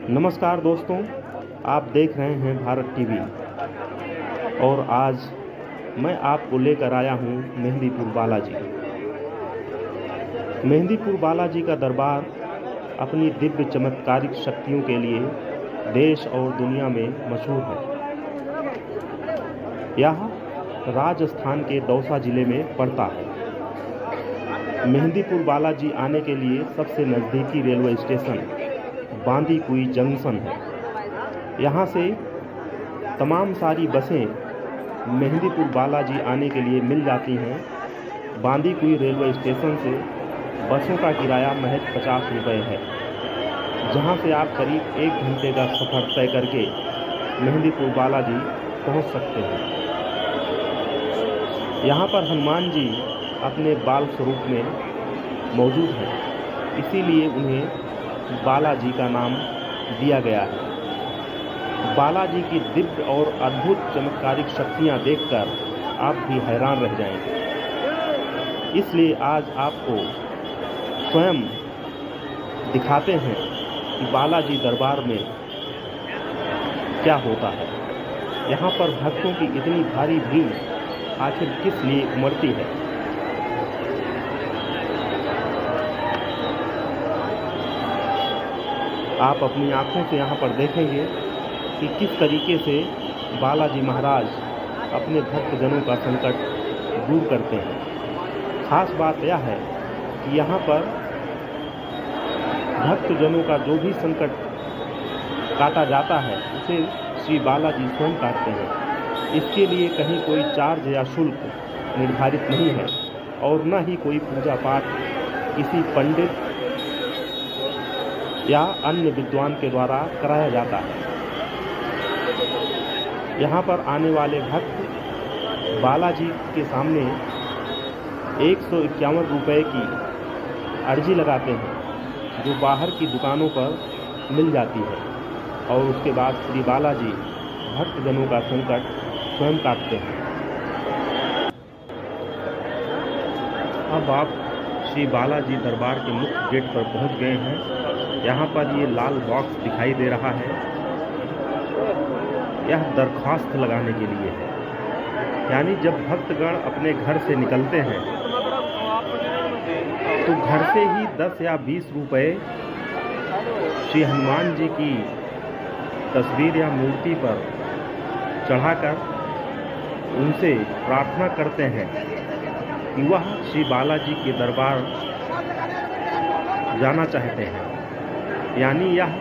नमस्कार दोस्तों, आप देख रहे हैं भारत टीवी और आज मैं आपको लेकर आया हूं मेहंदीपुर बालाजी। मेहंदीपुर बालाजी का दरबार अपनी दिव्य चमत्कारिक शक्तियों के लिए देश और दुनिया में मशहूर है। यह राजस्थान के दौसा जिले में पड़ता है। मेहंदीपुर बालाजी आने के लिए सबसे नज़दीकी रेलवे स्टेशन बांदीकुई जंक्शन है। यहाँ से तमाम सारी बसें मेहंदीपुर बालाजी आने के लिए मिल जाती हैं। बांदीकुई रेलवे स्टेशन से बसों का किराया महज 50 रुपये है, जहाँ से आप करीब 1 घंटे का सफ़र तय करके मेहंदीपुर बालाजी पहुँच सकते हैं। यहाँ पर हनुमान जी अपने बाल स्वरूप में मौजूद हैं, इसीलिए उन्हें बालाजी का नाम दिया गया है। बालाजी की दिव्य और अद्भुत चमत्कारिक शक्तियाँ देखकर आप भी हैरान रह जाएंगे। इसलिए आज आपको स्वयं दिखाते हैं कि बालाजी दरबार में क्या होता है। यहाँ पर भक्तों की इतनी भारी भीड़ आखिर किस लिए उमड़ती है। आप अपनी आँखों से यहाँ पर देखेंगे कि किस तरीके से बालाजी महाराज अपने भक्तजनों का संकट दूर करते हैं। खास बात यह है कि यहाँ पर भक्तजनों का जो भी संकट काटा जाता है उसे श्री बालाजी स्वयं काटते हैं। इसके लिए कहीं कोई चार्ज या शुल्क निर्धारित नहीं है और न ही कोई पूजा पाठ किसी पंडित या अन्य विद्वान के द्वारा कराया जाता है। यहाँ पर आने वाले भक्त बालाजी के सामने 151 रुपये की अर्जी लगाते हैं, जो बाहर की दुकानों पर मिल जाती है, और उसके बाद श्री बालाजी भक्तजनों का संकट स्वयं काटते हैं। अब आप श्री बालाजी दरबार के मुख्य गेट पर पहुंच गए हैं। यहाँ पर ये लाल बॉक्स दिखाई दे रहा है, यह दरख्वास्त लगाने के लिए है। यानी जब भक्तगण अपने घर से निकलते हैं तो घर से ही 10 या 20 रुपये श्री हनुमान जी की तस्वीर या मूर्ति पर चढ़ाकर उनसे प्रार्थना करते हैं कि वह श्री बालाजी के दरबार जाना चाहते हैं। यानी यह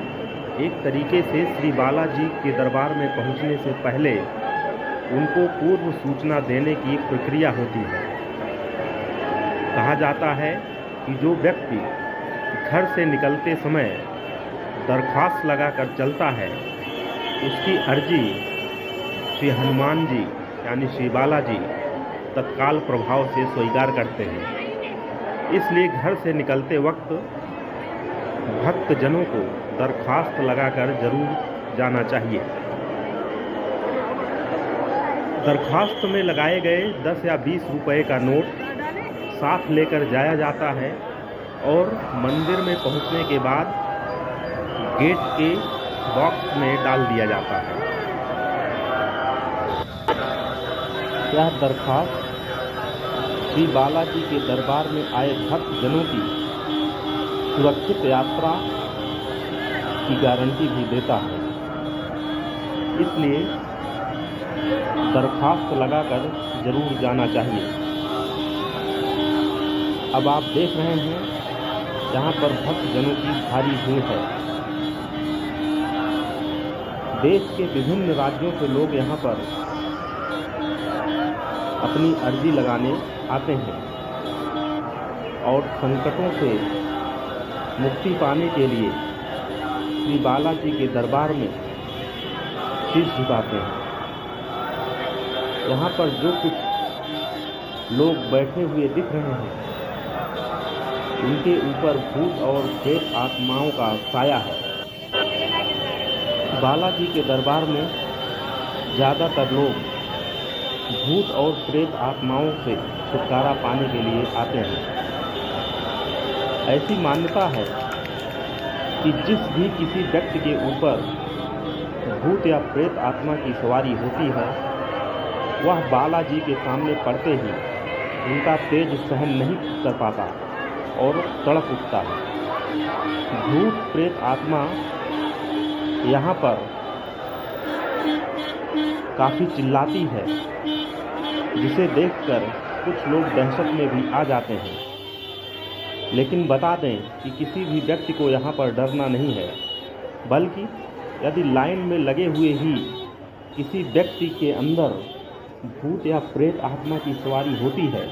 एक तरीके से श्री बालाजी के दरबार में पहुंचने से पहले उनको पूर्व सूचना देने की एक प्रक्रिया होती है। कहा जाता है कि जो व्यक्ति घर से निकलते समय दरख्वास्त लगाकर चलता है, उसकी अर्जी श्री हनुमान जी यानी श्री बालाजी तत्काल प्रभाव से स्वीकार करते हैं। इसलिए घर से निकलते वक्त भक्तजनों को दरख्वास्त लगाकर जरूर जाना चाहिए। दरख्वास्त में लगाए गए 10 या 20 रुपये का नोट साथ लेकर जाया जाता है और मंदिर में पहुंचने के बाद गेट के बॉक्स में डाल दिया जाता है। यह दरख्वास्त श्री बालाजी के दरबार में आए भक्तजनों की सुरक्षित यात्रा की गारंटी भी देता है। इसलिए दरख्वास्त लगाकर जरूर जाना चाहिए। अब आप देख रहे हैं यहाँ पर भक्तजनों की भारी भीड़ है। देश के विभिन्न राज्यों से लोग यहाँ पर अपनी अर्जी लगाने आते हैं और संकटों से मुक्ति पाने के लिए श्री बालाजी के दरबार में शीश झुकाते हैं। यहाँ पर जो कुछ लोग बैठे हुए दिख रहे हैं, उनके ऊपर भूत और प्रेत आत्माओं का साया है। बालाजी के दरबार में ज़्यादातर लोग भूत और प्रेत आत्माओं से छुटकारा पाने के लिए आते हैं। ऐसी मान्यता है कि किसी व्यक्ति के ऊपर भूत या प्रेत आत्मा की सवारी होती है, वह बालाजी के सामने पड़ते ही उनका तेज सहन नहीं कर पाता और तड़प उठता है। भूत प्रेत आत्मा यहाँ पर काफ़ी चिल्लाती है, जिसे देखकर कुछ लोग दहशत में भी आ जाते हैं। लेकिन बता दें कि किसी भी व्यक्ति को यहाँ पर डरना नहीं है, बल्कि यदि लाइन में लगे हुए ही किसी व्यक्ति के अंदर भूत या प्रेत आत्मा की सवारी होती है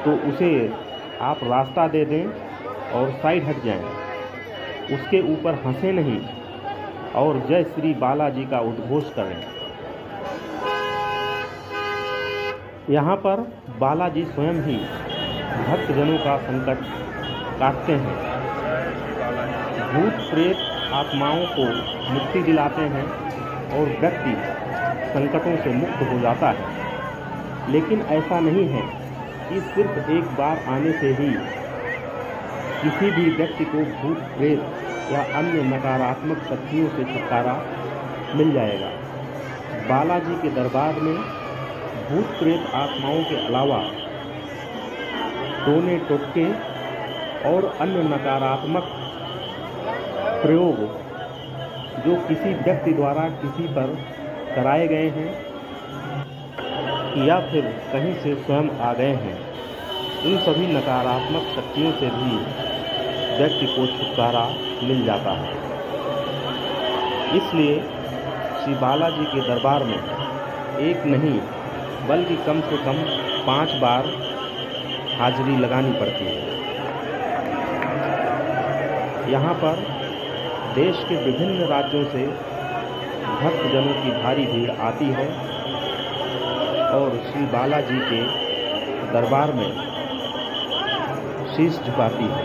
तो उसे आप रास्ता दे दें और साइड हट जाएं। उसके ऊपर हंसे नहीं और जय श्री बालाजी का उद्घोष करें। यहाँ पर बालाजी स्वयं ही भक्तजनों का संकट काटते हैं, भूत प्रेत आत्माओं को मुक्ति दिलाते हैं और व्यक्ति संकटों से मुक्त हो जाता है। लेकिन ऐसा नहीं है कि सिर्फ एक बार आने से ही किसी भी व्यक्ति को भूत प्रेत या अन्य नकारात्मक शक्तियों से छुटकारा मिल जाएगा। बालाजी के दरबार में भूत प्रेत आत्माओं के अलावा टोने टोटके और अन्य नकारात्मक प्रयोग जो किसी व्यक्ति द्वारा किसी पर कराए गए हैं या फिर कहीं से स्वयं आ गए हैं, इन सभी नकारात्मक शक्तियों से भी व्यक्ति को छुटकारा मिल जाता है। इसलिए श्री बालाजी के दरबार में एक नहीं बल्कि कम से कम 5 बार हाजिरी लगानी पड़ती है। यहाँ पर देश के विभिन्न राज्यों से भक्तजनों की भारी भीड़ आती है और श्री बालाजी के दरबार में शीश झुकाती है।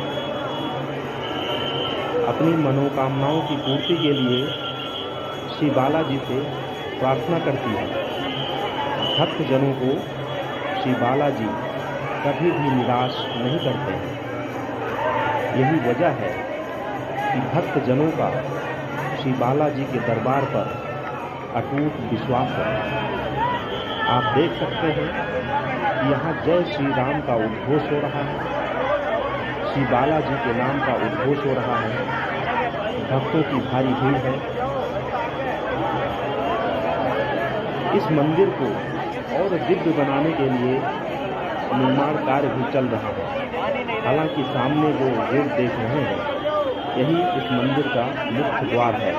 अपनी मनोकामनाओं की पूर्ति के लिए श्री बालाजी से प्रार्थना करती है। भक्तजनों को श्री बालाजी कभी भी निराश नहीं करते हैं। यही वजह है कि भक्तजनों का श्री बालाजी के दरबार पर अटूट विश्वास है। आप देख सकते हैं कि यहाँ जय श्री राम का उद्घोष हो रहा है, श्री बालाजी के नाम का उद्घोष हो रहा है। भक्तों की भारी भीड़ है। इस मंदिर को और दिव्य बनाने के लिए निर्माण कार्य भी चल रहा है। हालांकि सामने जो गेट देख रहे हैं, यही इस मंदिर का मुख्य द्वार है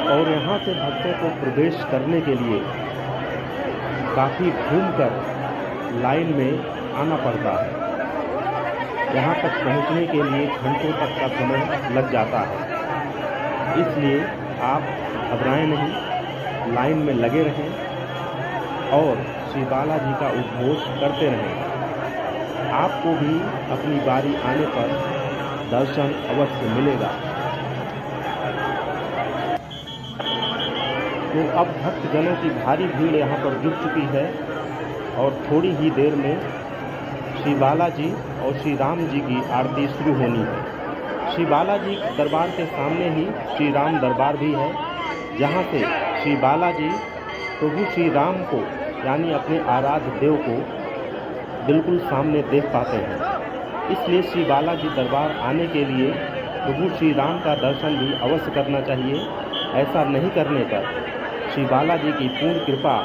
और यहाँ से भक्तों को प्रवेश करने के लिए काफ़ी घूमकर लाइन में आना पड़ता है। यहाँ तक पहुँचने के लिए घंटों तक का समय लग जाता है। इसलिए आप घबराएं नहीं, लाइन में लगे रहें और श्री बालाजी का उद्घोष करते रहें। आपको भी अपनी बारी आने पर दर्शन अवश्य मिलेगा। तो अब भक्तजनों की भारी भीड़ यहाँ पर जुट चुकी है और थोड़ी ही देर में श्री बालाजी और श्री राम जी की आरती शुरू होनी है। श्री बालाजी दरबार के सामने ही श्री राम दरबार भी है, जहाँ से श्री बालाजी प्रभु श्री राम को यानी अपने आराध्य देव को बिल्कुल सामने देख पाते हैं। इसलिए श्री बालाजी दरबार आने के लिए प्रभु श्री राम का दर्शन भी अवश्य करना चाहिए। ऐसा नहीं करने पर श्री बालाजी की पूर्ण कृपा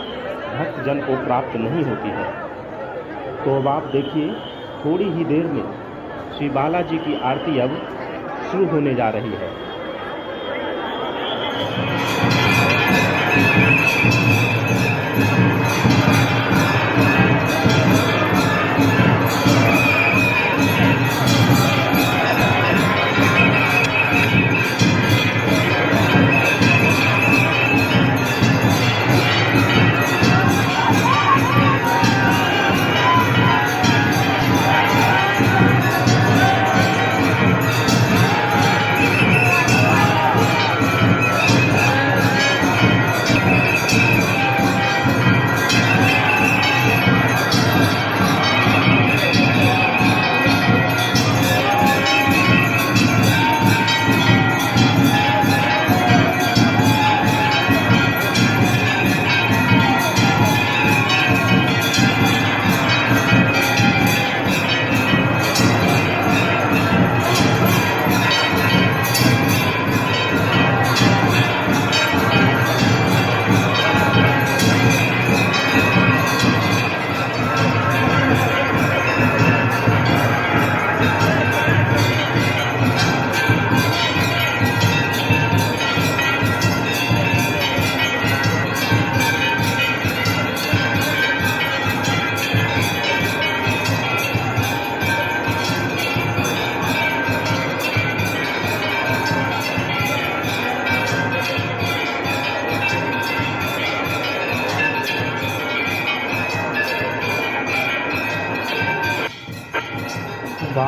भक्तजन को प्राप्त नहीं होती है। तो अब आप देखिए, थोड़ी ही देर में श्री बालाजी की आरती अब शुरू होने जा रही है।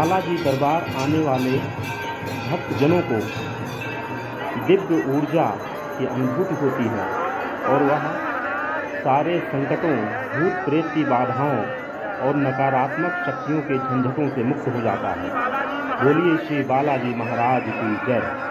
बालाजी दरबार आने वाले भक्तजनों को दिव्य ऊर्जा की अनुभूति होती है और वह सारे संकटों, भूत प्रेत की बाधाओं और नकारात्मक शक्तियों के झंझटों से मुक्त हो जाता है। बोलिए श्री बालाजी महाराज की जय।